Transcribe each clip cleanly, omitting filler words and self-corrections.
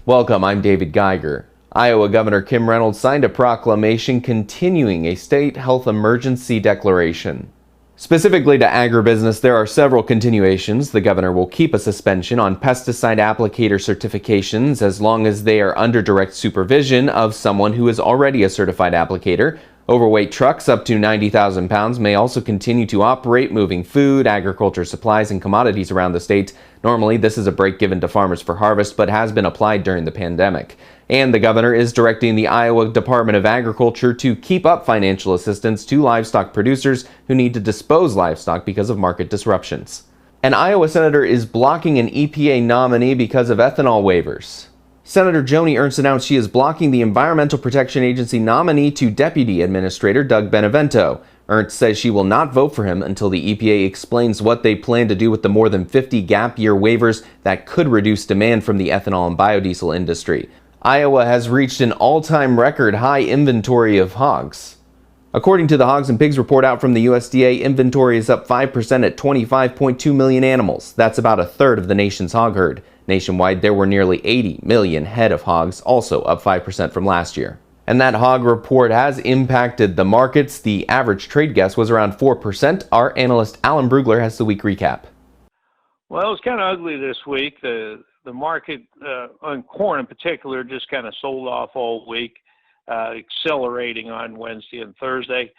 Welcome, I'm David Geiger. Iowa Governor Kim Reynolds signed a proclamation continuing a state health emergency declaration. Specifically to agribusiness, there are several continuations. The governor will keep a suspension on pesticide applicator certifications as long as they are under direct supervision of someone who is already a certified applicator. Overweight trucks up to 90,000 pounds may also continue to operate, moving food, agriculture supplies, and commodities around the state. Normally, this is a break given to farmers for harvest, but has been applied during the pandemic. And the governor is directing the Iowa Department of Agriculture to keep up financial assistance to livestock producers who need to dispose livestock because of market disruptions. An Iowa senator is blocking an EPA nominee because of ethanol waivers. Senator Joni Ernst announced she is blocking the Environmental Protection Agency nominee to Deputy Administrator Doug Benevento. Ernst says she will not vote for him until the EPA explains what they plan to do with the more than 50 gap year waivers that could reduce demand from the ethanol and biodiesel industry. Iowa has reached an all-time record high inventory of hogs. According to the Hogs and Pigs report out from the USDA, inventory is up 5% at 25.2 million animals. That's about a third of the nation's hog herd. Nationwide, there were nearly 80 million head of hogs, also up 5% from last year. And that hog report has impacted the markets. The average trade guess was around 4%. Our analyst Alan Brugler has the week recap. Well, it was kind of ugly this week. The market on corn in particular just kind of sold off all week, accelerating on Wednesday and Thursday.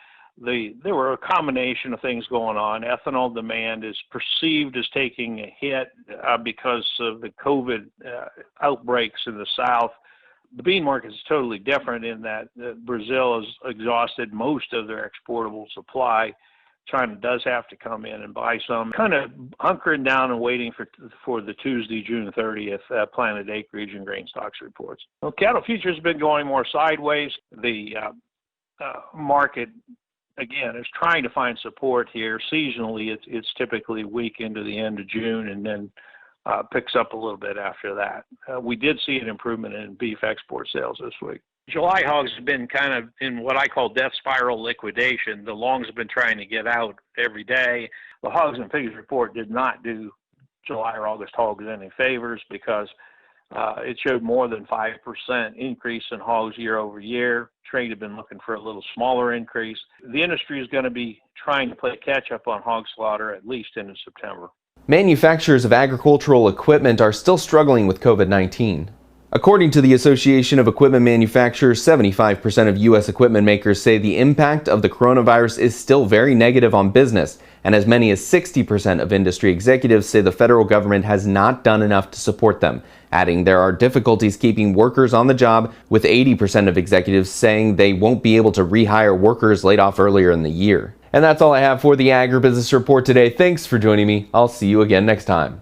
There were a combination of things going on. Ethanol demand is perceived as taking a hit because of the COVID outbreaks in the South. The bean market is totally different in that Brazil has exhausted most of their exportable supply. China does have to come in and buy some. Kind of hunkering down and waiting for the Tuesday, June 30th planted acreage and grain stocks reports. Well, cattle futures have been going more sideways. The market, again, is trying to find support here. Seasonally, it's typically weak into the end of June and then picks up a little bit after that. We did see an improvement in beef export sales this week. July hogs have been kind of in what I call death spiral liquidation. The longs have been trying to get out every day. The Hogs and Pigs report did not do July or August hogs any favors because it showed more than 5% increase in hogs year over year. Trade had been looking for a little smaller increase. The industry is going to be trying to play catch up on hog slaughter at least into September. Manufacturers of agricultural equipment are still struggling with COVID-19. According to the Association of Equipment Manufacturers, 75% of U.S. equipment makers say the impact of the coronavirus is still very negative on business, and as many as 60% of industry executives say the federal government has not done enough to support them, adding there are difficulties keeping workers on the job, with 80% of executives saying they won't be able to rehire workers laid off earlier in the year. And that's all I have for the Agribusiness Report today. Thanks for joining me. I'll see you again next time.